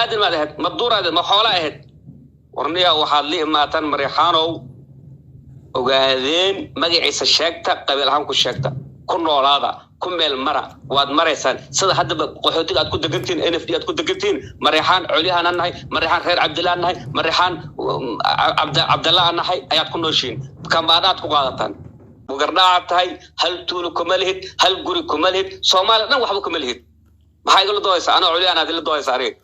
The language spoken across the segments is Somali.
هذا ما ده مدور هذا ما حوله هاد ورنيا وحد لي ما تن مريحانو وقاعدين مجلس الشاكتة قبل هم كشاكتة كنا هذا كمل مرة واد مريسان صدق حد بقحوتك أتكون دقتين NFT أتكون دقتين مريحان عليها نهاي مريحان خير عبد الله نهاي مريحان عبد الله نهاي أيات كنا شين كم بعدات قاعدتان وقرناعت هاي هل تولو كملهد هل قري كملهد صومال نو وحبو كملهد ما هيقول دويس أنا عليا أنا دل دويس عليه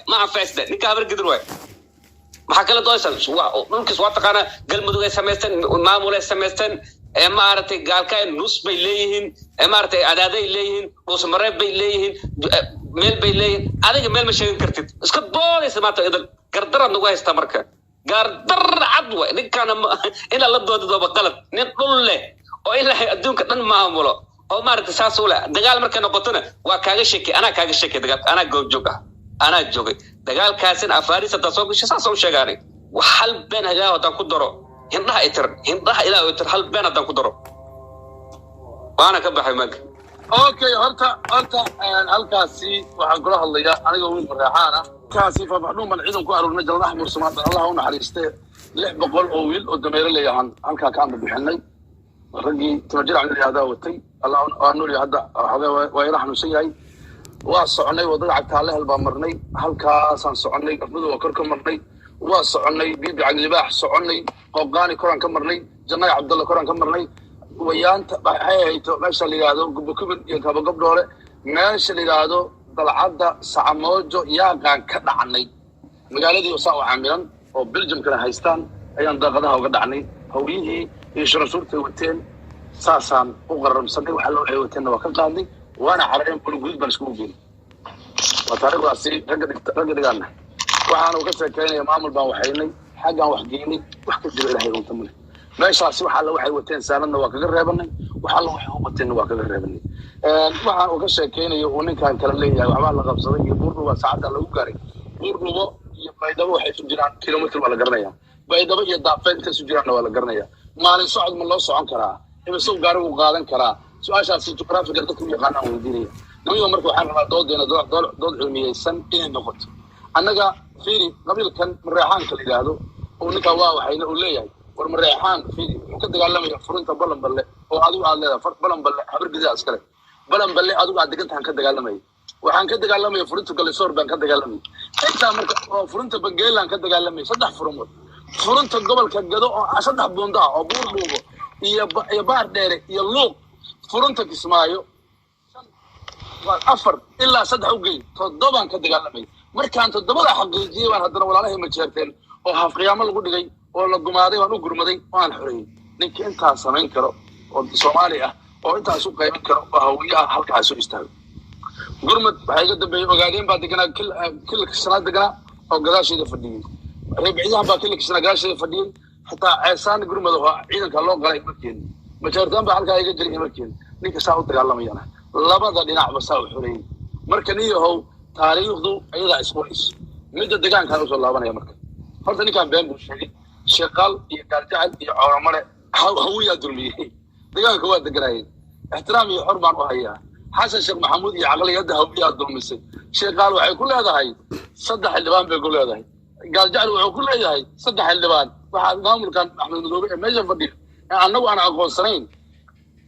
ما فاست نكابر قدروه ما حكلا دويسل شو ممكن سوات قانا قل مدوغي سمستن معمولة سمستن إمارتي قال كاين نص بيليهن إمارتي عدادي إليهن وسمرب بيليهن ميل بيليهن هذا ميل مشين كرتيت اسكت دويس ما تقدر قدر نوغا يستمرك قدر عدوى إن كان إلا الله دو بقلت نقول له وإلا أدونك أن معموله أو مارتي ساسولا دقال مركنا قطنا وكاغي شكي أنا كاغي شكي دقال أنا جوجا أنا جوجي دقال كاسين أفاريس تصوب شساسو شغاري وحل بين هجاه وتنقدره هندها إتر هندها إلى إتر حل بين تنقدره وأنا كبحي مك أوكي هل كاسي وحنقولها الله يا أنا يقول مريحانا كاسي فبعدهم من عيدهم كأرو النجل الأحمر سمعت الله هون حريسته لعب قول أويل والدمير اللي يهان هل كان بحني رجي تمجر عن هذا وتي الله أنور هذا ويرح نسيء وصعني وضلع تعالى البامرني هل كاسان صعني أفضل وكركم مرني وصعني بيبي عن اللباح صعني قبقاني كوران كمرني جناي عبد الله كوران كمرني ويان هاي ماشي اللي هذا بكبر يكاب قبله ماشي اللي هذا طلعت سعموجو يا كان كذا عني مقالدي وصاو عاملا وبلجم كنا هايستان أيام ضغطها وقدعني هويه يشرب صورته وتين ساسان وقرب صدق وحلو حيوتين وكقاضي وأنا حريم كل جزء بنسكوبين وطارق راسي رجل قالنا وأنا وقفت كأني يا مامل باوحيني حاجة وحديني وحكي جل إلهي وتمني ما يصير وحلو حيوتين سالنا وكقر ربني وحلو حيوتين وكقر ربني وأنا وقفت كأني ونك كان كلام لي وعمل لغب صدق يبور وساعات على وقاري بور بيدبو حيث جيران كيلومتر ولا قرنيا بيدبو يضعفين تسجيران ولا قرنيا ما لصعد من الله سبحانه كرا إمسوا قارو وقادن كرا سؤال شيء جغرافي قدرتكم يقانا وديني نوي مركو حنا دودنا دود علميه سن إن نقط أنك فيري قبل كان مريحان كلي هذا ونك واحد يقول لي والمريحان فيري وكذا قال لهم فرنت بلن بله وهذا قال له بلن بله حبر جزاء عسكري بلن بله هذا قاعد دقنت كذا قال لهم وحن كذا قال لهم فرنت قال صور بان كذا قال لهم إنت مركو فرنت بنجيلان كذا قال لهم صدق فرمود فرنت قبل كجدو صدق بوندا أو بورلوغو يبار ديري يلوق فرنت كسمايو أفر إلا صدق وجي تضبان كذا قال لهم مركان تضبط حقيقي وأنا هذا ولا له مجرتين وحف قيام الله قدقي ولا جماعي وأنا جرمدي وأنا حرين نك أنت سامين كرو والصومالية أو أنت سوق قيام كرو وهوية حلقة عسول يستوي جرمد هيقدر بيقعدين بعد كنا كل سنة دقنا أو قداش يده فدين ربعيها باكل سنة قداش يده فدين حتى عسان جرمد هو عيدا كله قريب مكين مجرتين بحلقة يقدر يمكن نك ساعة تقال ميانا لبضة دينا بساوي حرين مركنيه هو taariikhdu ayada isqoris mid deegaan ka soo laabanaya marka horta ninkan been buu sheegay shaqal iyo galjacal iyo cawramare hawiya dulmiyay deegaanka waa deganayeen ixtiraam iyo xurmaan u hayaa xasan sheekh maxamuud iyo aqliyada hawiya dulmisay shaqal waxay ku leedahay saddex xildhibaan bay ku leedahay galjacal wuxuu ku leeyahay saddex xildhibaan waxa maamulkan Axmed Madoobe ee meesha fadhiyo anagu aan aqoonsanayn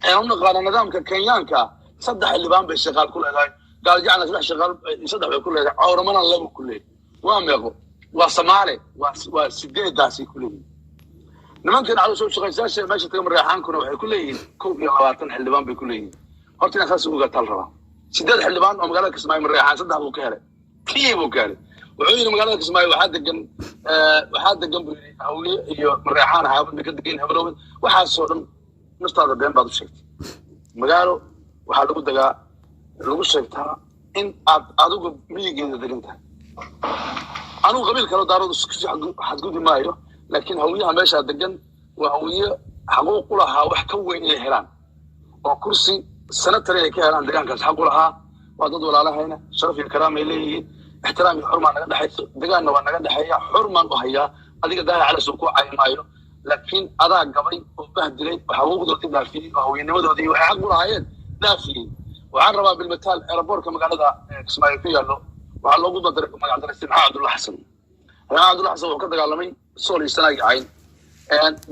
ee uu naqaan nidaamka Kenyaanka saddex xildhibaan bay shaqal ku leedahay قال جعلنا سلاح شغال يصدق كله عورمنا الله كله واميقو وصمالي وسجاد داسي كله نمكن على سوق شغال ساسة ماشي تقوم ريحان كنا كله كوب يا لواتن حلبان بكله هرتنا خاص وقت الرا سجاد حلبان ومقالك اسماء من ريحان صدق أبو كهرة كيف أبو كهرة وعيون مقالك اسماء واحد جنب هولي من ريحان حافظ بكدقين هبلون واحد صورم نستعرض بين بعض الشيء مقالوا وحلو دقا lagu sheegtaa in aad adigu miyigeeda degan tahay anigu qabiil kale daaradu xadgudbi maayo laakiin hawiyaha meesha degan waa hawiye xaquuq u lahaa wax ka weyn inay helaan oo kursi sanatari ay ka helaan deegaankaas xaq u lahaa waa dad walaalahayna sharaf iyo karaam ay leeyihiin ixtiraam iyo xurmaan naga dhaxayso deegaanna waa naga dhaxeeya xurmaan u hayaa adiga daaha cala soo ku caymaayo laakiin adaa gabay oo bahdilay xaquuqdoodii dhaafiyey oo hawiyanimadoodii waxay xaq u lahaayeen dhaafiyey waxaan rabaa bilmataal aeroboortka magaalada Kismaayo ku yaalo waxaa loogu magacdaray Maxamed Cabdulla Xasan. Maxamed Cabdulla Xasan wuxuu ka dagaalamay Sool iyo Sanaag cayn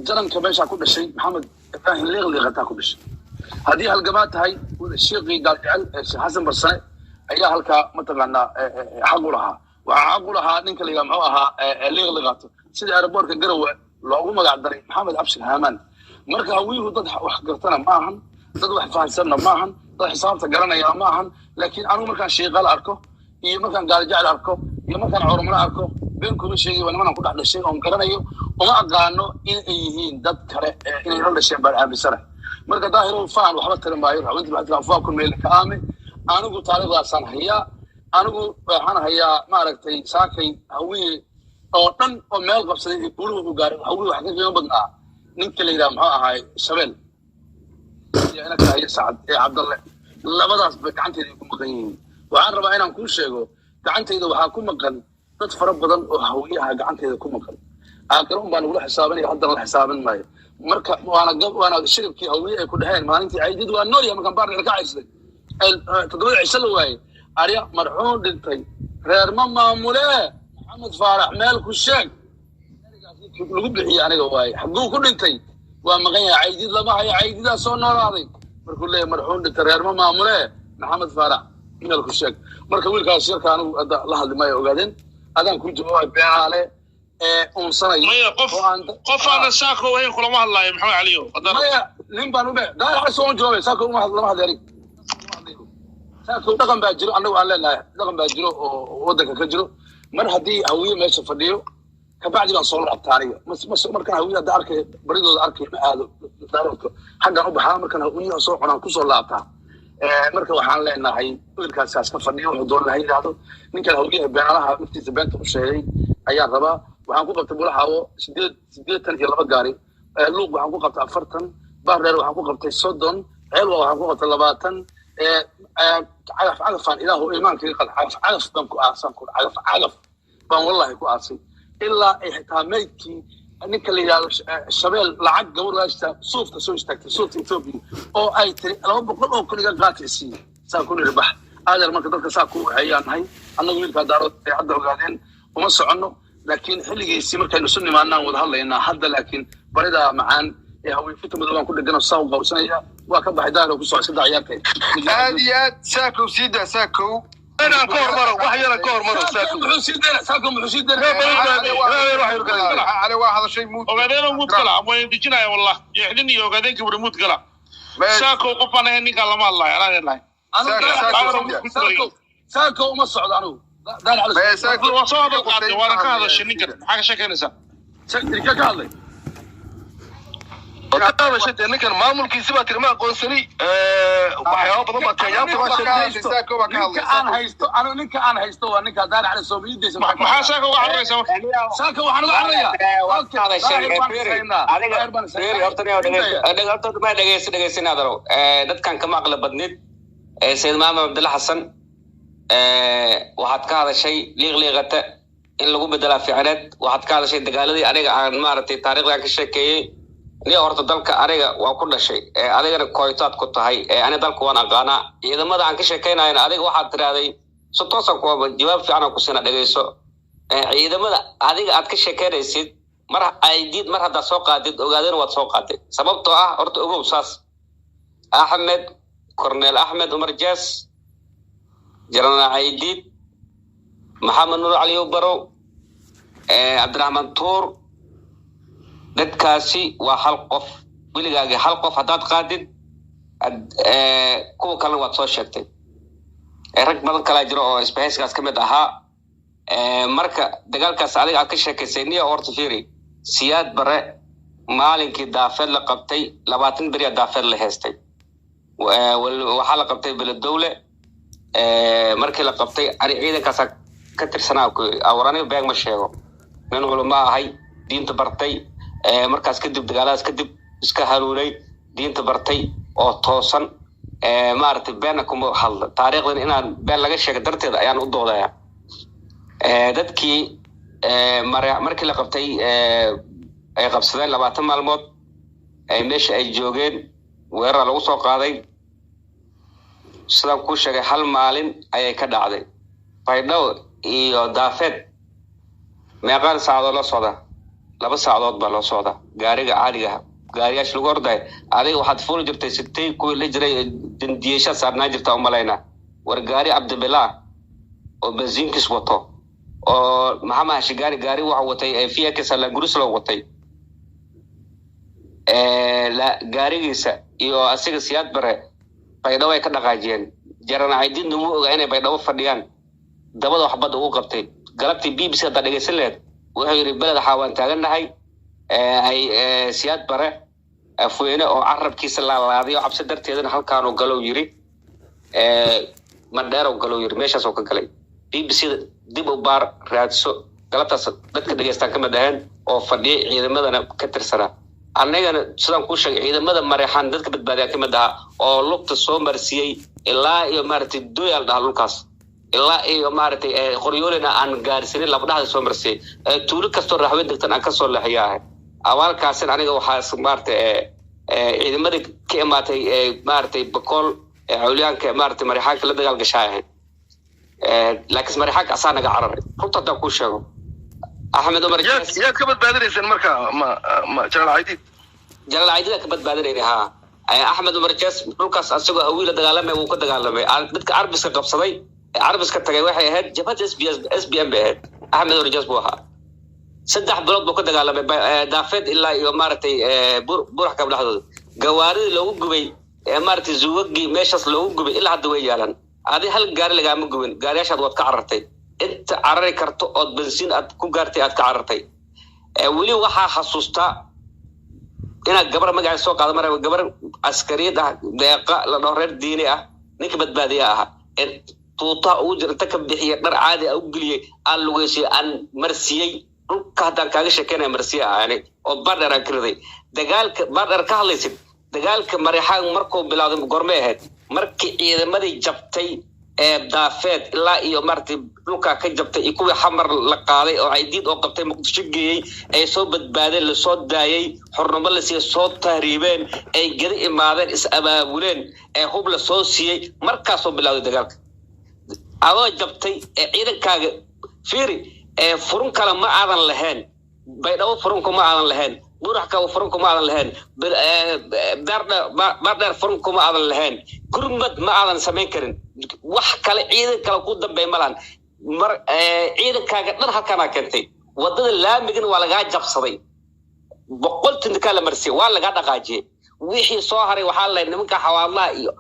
jaranka meesha ku dhashay Maxamed Ibrahim Liiqliiqata ku dhashay haddii halgamaa tahay sheekhi Gaaljacal Xasan Barsane ayaa halkaa mataqaanaa xaq u lahaa waxaa xaq u lahaa ninka la yidhaha muxuu ahaa Liiqliiqato sida aeroboortka Garowe loogu magacdaray Maxamed Abshir Haamaan marka hawiyuhu dad wax gartana maahan dad wax fahansanna maahan dad xisaabta garanaya maahan laakiin anigu markaan sheeqal arko iyo markaan Gaaljacal arko iyo markaan Oromana arko been kuma sheegay waa niman ku dhex dhashay oo garanayo uma aqaano in ay yihiin dad kale inay la dhasheen baan aaminsanahay marka daahiro faan waxba tarimaayo haweentii waxaa tiraa faa ku meel ka aame anigu taariikhdaasaan hayaa anigu waxaan hayaa maaragtay saakay hawiye oo dhan oo meel qabsaday buuluhu u gaaray hawiye wax ka qiimo badnaa ninka la yidhaha muxuu ahaay Shabeel iyo inaka haya Sacad Cabdalle labadaas ba gacanteeda ku maqan yihiin waxaan rabaa inaan kuu sheego gacanteyda waxaa ku maqan dad fara badan oo hawiyaha gacanteeda ku maqan aakhiro baan ugu xisaabanaya haddana la xisaaban maayo marka waana shiribkii hawiye ay ku dhaheen maalintii ciidid waa nool yahay markaan baarna ka caysay toddoba cisho la waayay arya marxuun dhintay reer ma maamule Maxamed Faarax meel ku sheeg lagu bixiyay aniga waay xaguu ku dhintay waa maqan yahay ciidid lama hayo ciididaa soo noolaaday markuu leeyahay marxuun dhintay reer ma maamule Maxamed Faarax meel ku sheeg marka wiilkaas shirka anigu la hadli maayo ogaadeen adaan ku jawaabay beelaale uunsanay qof aan saako weyn kulama hadlaayo maxaa caliyo maya nin baan u baa daal soo jawaabay saako uma hadlay saako dhaqan baa jiro anagu aan leenahay dhaqan baa jiro oo wadanka ka jiro mar haddii hawiye meesha fadhiyo kabacdi baan soo laabtaaniyo markaan hawiye hadda arkay baridooda arkay ma aado daaroodka xaggan u baxaa markaan hawiye soo cunaan kusoo laabtaa marka waxaan leenahay wiilkaas ka fadhiyo wuxuu doon lahaa yiraahdo ninkan hawiye beenalaha naftiisa beenta u sheegay ayaan rabaa waxaan ku qabtay bulaxaawo 82 gaari luuq waxaan ku qabtay 40 bahreer waxaan ku qabtay 30 ceelwa waxaan ku qabtay 20 cagafan ilaahu iimaankii qad cagaf baan ku aasan ku cagaf baan wallahi ku aasay ilaa ay xitaa meydkii ninka la yiraahdo Shabeel lacag gawraashta suufta soo istaagtay suufta Ethiopia oo ay tiri 200 oo kun iga qaataysi saa ku nirbax aadar marka dadka saa ku hayaanahay annagu wiilka daarood ay hadda ogaadeen uma socono laakiin xilligiisii markaynu soo nimaanaan wada hadlaynaa hadda laakiin barida macaan ee hawiye fitamada waan ku dhigano saa u qowsanaya waa ka baxay daaro ku soo sida ciyaartay aad saako sida saako أنا كورمرو وحيانا كورمرو ساكو محسيدنا على واحد شيء موت وقاعدين موت كلا وين دجنا والله يحدني وقاعدين كبر موت كلا ساكو قفنا هني كلا ما الله أنا ساكو ما صعد عنه دار على ساكو وصاد القاضي وأنا كهذا الشيء نقدر حاجة شكل نسا ساكو كهذا هذا شيء إنك المعمول كيسبة ترمى قنصلي وحياة بضمة كيان أنا هيستو أنا نك أنا هيستو أنا كدار على السوبيد دي ما ساكو وعرّي ساكو وحنا وعرّي هذا الشيء أنا قلت ما دقيس نادرو ده كان كم أغلب بدنيت سيد محمد عبد الله حسن وحد كهذا الشيء لغته إن لو بدل في عدد وحد كهذا الشيء دقالدي أنا عن مارتي تاريخ ذاك الشيء كي ليه horta dalka aniga waa ku dhashay adigana kooytaad ku tahay ani dalku waan aqaana ciidamada aan ka sheekeynayna adiga waxaad tiraaday si toos ah ku jawaab fiican ku sina dhageyso ciidamada adiga aad ka sheekeynaysid mar ay diid mar hadda soo qaadid ogaadeen waad soo qaaday sababtoo ah horta ogow saas Ahmed Cornel Ahmed Umar Jas Jarana Aidid Maxamed Nur Ali Baro Abdurrahman Tour dadkaasi waa hal qof wiligaaga hal qof hadaad qaadid kuwa kale waad soo sheegtay rag badan kala jiro oo isbahayskaas kamid ahaa marka dagaalkaas adiga aad ka sheekaysay niyo horta fiiri siyaad bare maalinkii daafeed la qabtay 20 bari daafeed la heestay waxa la qabtay beledowle markii la qabtay ari ciidankaas ka tirsanaa awrani beeg ma sheego nin culimo ahay diinta bartay markaas kadib dagaaladaas kadib iska haluulay diinta bartay oo toosan maartay been kuma hadla taariikhdan inaan been laga sheego darteed ayaan u doodayaa dadkii markii la qabtay ay qabsadeen 20 maalmood ay meesha ay joogeen weerar lagu soo qaaday sidaan kuu sheegay hal maalin ayay ka dhacday baydhabo iyo daafeed meeqaan saacadood la socda 2 saacadood baa loo socda gaariga caadiga gaariyaasha lagu orday adiga waxaad fuuli jirtay sitay ku la jiray dindiyasha saarnaa jirta u malayna war gaari Cabdibillah oo benziinkiis wato oo maxamed shigaari gaari waxa watay ee fiyaaka sala gurus loo watay la gaarigiisa iyo asiga siyaad bare baydhabo ay ka dhaqaajiyeen jarana aydin nuu ogaa inay baydhabo fadhiyaan dabada waxbad uu qabtay galabtii BBC da dhageysan leed wuxuu yiri balad xawaan taaganahay ay siyaad bare afweene oo carabkiisa la laadiyo cabsi darteedana halkaan oo galow yiri mandheero galow yiri meeshaas oo ka galay BBC dib u baar raadso galabtaas dadka dhageystaan kama dhahan oo fadhiyay ciidamadana ka tirsana annagana sidaan ku sheegay ciidamada Mareyxaan dadka badbaadiya kama dhaha oo lugta soo marsiyay ilaa iyo maartay doyal dhulkaas ilaa iyo maartay qoryoolena aan gaarsiin labadaha soo marsiyay tuulo kasto raxweyn degtan aan ka soo laxiyaa awalkaas aniga waxa maartay ciidamada ka imaatay maartay bakool hawliyaanka maartay Mareyxaanka la dagaal gashay laakiin Mareyxaanka asaanaga cararay runta ku sheego Ahmed Umar yaad ka badbaadinaysan marka ma Jalal Aydid ka badbaadinayna ha Ahmed Umar Jas dhulkaas asagoo awiil dagaalamay uu ka dagaalamay dadka Arbiska qabsaday Arbiska tagay waxay ahayd jabhada SBM ahayd Ahmed Umar Jas buu ahaa 3 bilood buu ka dagaalamay daafeed ilaa iyo maartay burax ka dhaxdooda gawaarida loogu gubay maartay zuwagi meeshas loogu gubay ilaa hadda way yaalan adii hal gaari laga ma gubin gaariyaashaad wad ka carartay inta carari karto oo bensiin aad ku gaartay aad ka carartay wali waxa xasuusta ina gabar magaca soo qaado maray gabar askariyad ah deeqa la dhooreer diini ah ninka badbaadiya ah tuuta uu jirta ka bixiya dhar caadi ah u galiyay aan lugeysay aan marsiyay dhulka hadaan kaaga sheekeynaa marsiya aani oo badar aan kirday dagaalka badar ka hadlaysid dagaalka Mareyxaan markuu bilaawday gormay ahayd markii ciidamadii jabtay daafeed ilaa iyo martay dhulka ka jabtay kuwa xamar la qaaday oo Aydid oo qabtay Muqdisho geeyay ay soo badbaadeen la soo daayay xornimo la siiyay soo tahriibeen ay gari imaadeen is abaabuleen hub la soo siiyay markaas oo bilaawday dagaalka adoo jabtay ciidankaaga fiiri furun kala ma aadan lahayn baydhabo furun kuma aadan lahayn burax ka furun kuma aadan lahayn baardar furun kuma aadan lahayn gurmad ma aadan sameyn karin wax kale ciidan kala ku dambeey malan mar ciidankaaga dhan halkana keentay wadada laamigana waa laga jabsaday boqoltii kala marsi waa laga dhaqaajiyay wixii soo haray waxa la nimanka xawaalaha iyo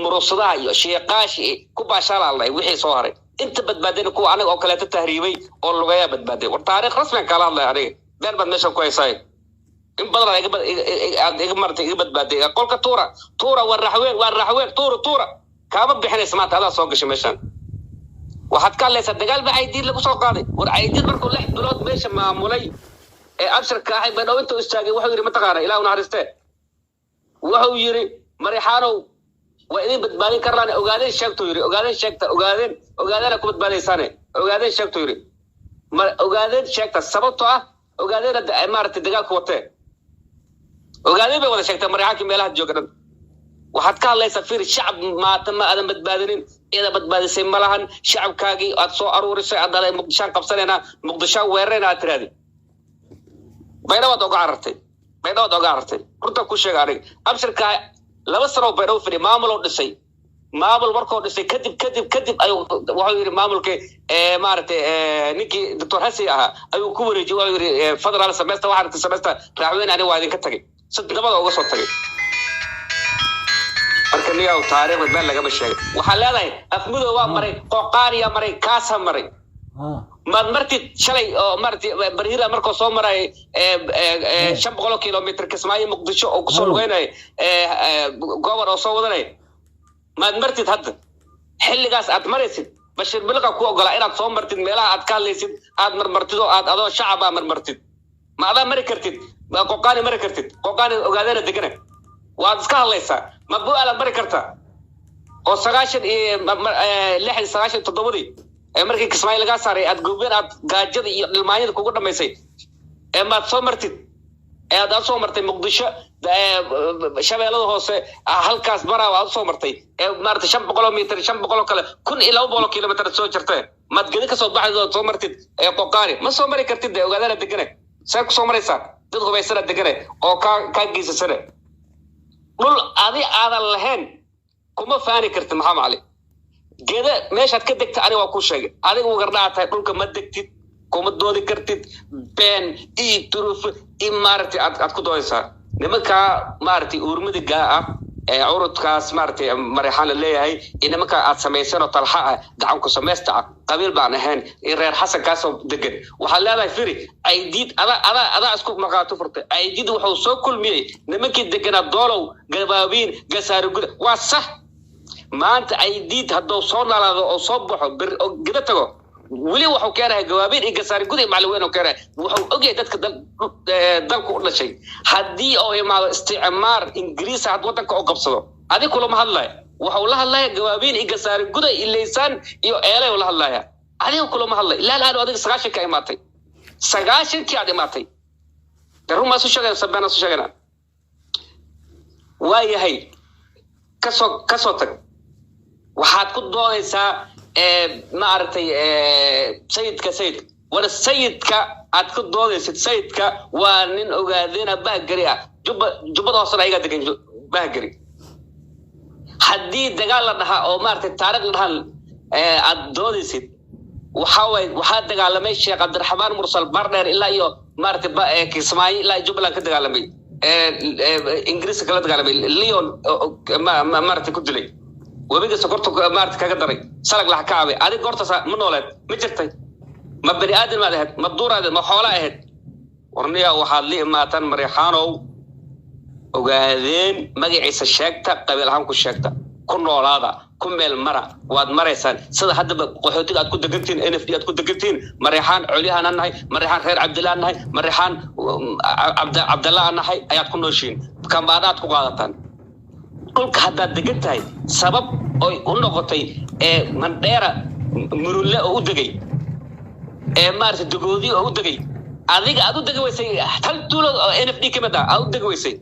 murusadaha iyo sheeqaashi ku baashalaalay wixii soo haray inta badbaadeen ku aniga oo kale tahriibay oo lugaya badbaaday war taariikh rasmi kala hadlay aniga beer bad meesha ku haysay in badan iga martay iga badbaaday qolka tuura war raxween tuura kaaba bixinaysa maanta adaa soo gashay meeshan waxaad ka leeysaa dagaal ba Aydid lagu soo qaaday war Aydid markuu 6 bilood meesha maamulay abshirka ahay baydhabo inta istaagay wuxuu yiri ma taqaana ilaahu naxariistee wuxuu yiri Mareyxaanow waa idin badbaadin karaan ogaadeen sheegto yiri ogaadeen ku badbaadaysan ogaadeen sheegto yiri mar ogaadeen sheegta sababtoo ah ogaadeen maartay dagaalku watay ogaadeen bay wada sheegtay Mareyxaanka meelaha joogan waxaad ka hadlaysaa fiir shacab maata ma aadan badbaadinin ida badbaadisay malahan shacabkaagii aad soo aruurisay aad dalay Muqdisho qabsanayna Muqdisho weerarayna aad tiraadi baydhabo oga carartay runta ku sheeg arig abshirka 2 sano baydhabo fadhi maamul oo dhisay maamul markuu dhisay kadib ayuu wuxuu yiri maamulka maartay ninkii Dr. Hasi ayuu ku wareejiyay wuxuu yiri federal semester waxaan semester raacweyn ani waa idin ka tagay sadnimada uga soo tagay markaniya taariikhda baan laga sheegay waxa leedahay afmudo waa maray qoqaariya maray kaasa maray marti shalay oo marti barhira markoo soo maray 500 kilometer Kismaayo Muqdisho oo ku soo lugeynay gobol oo soo wadanay martid hadda xilligaas aad maraysid bashir bilqa ku ogolaa inaad soo martid meelaha aad ka leeysid aad marmartid oo aad adoo shacab marmartid ma aad mari kartid ma qoqaani mari kartid qoqaani ogaadana degana waad iska hadlaysaa ma buu ala mari kartaa oo 9 markii Kismaayo laga saaray aad goobeen aad gaajada iyo dhilmaanyada kugu dhameysay maad soo martid aad soo martay Muqdisho shabeellada hoose halkaas baraa waa soo martay maartay 500 mitir 500 kale 1200 kilomitir soo jirtay mad gadi ka soo baxday soo martid qoqaari ma soo mari kartid ogaadana deganay say ku soo maraysaa dad hubaysana deganay oo ka geysasana dhul adi aadan lahayn kuma faani kartid maxaa macali gada meeshaad ka degta ani waa ku sheegay adigu gardhaatay dhulka ma degtid kuma doodi kartid been turuf imarti aad ku doodaysaa nimanka maartay uurmada gaa urudkaas maartay marixaan leeyahay nimanka aad sameysano talxa gacan ku sameeysta qabiil baan ahayn reer xasan kaas oo degan waxa leedahay firi ay diid ada isku maqaato furtay ay diid wuxuu soo kulmiyay nimankii degana doolow gabaabin gasaar gud waa sax maanta ay diid hadoo soo nalaado oo soo baxo bir gida tago wali wuxuu keenay gawaabin in gasaar gud macluweyn oo keenay wuxuu ogyahay dadka dalku u dhashay hadii oo imaado isticmaar ingiriis had wadanka oo qabsado adi kulama hadlay wuxuu la hadlay gawaabin in gasaar gud ilaysan iyo eelay la hadlaya adi kulama hadlay la adiga 9 ka imaatay 9 ki aad imaatay daruma soo sheegay sabana soo sheegana waayahay kasoo tag waxaad ku doonaysaa ma aragtay sayidka wala sayidka aad ku doodaysid sayidka waa nin ogaadina baagari jubbada hoosana ayaga degan baagari haddii dagaal la dhahaa oo maaragtay taariikh la dhahan aad doodaysid waxaa dagaalamay sheekh cabdiraxmaan mursal bardheer ilaa iyo maaragtay kismaayo ilaa jubbaland ka dagaalamay ingiriiska kala dagaalamay leon maaragtay ku dilay wabiga sokorta maartay kaga daray salag la ka caabay adiga horta ma nooleed ma jirtay ma bani aadam ma ahayd ma duuraad ma xoolo ahayd warniya waxaad li imaatan marixaanow ogaadeen magaciisa sheegta qabiil ahaan ku sheegta ku noolaada ku meel mara waad maraysaan sida hadda qaxootiga aad ku degantiin NFD aad ku degantiin marixaan culiyahan nahay marixaan reer Cabdillah nahay marixaan Cabdallah nahay ayaad ku nooshiin kambaadaad ku qaadataan dhulka hadda degan tahay sabab oo u noqotay mandheera murulle oo u degay maartay dogoodi oo u degay adiga aad u degay waysay hal tuulo NFD kamida aad u degay waysay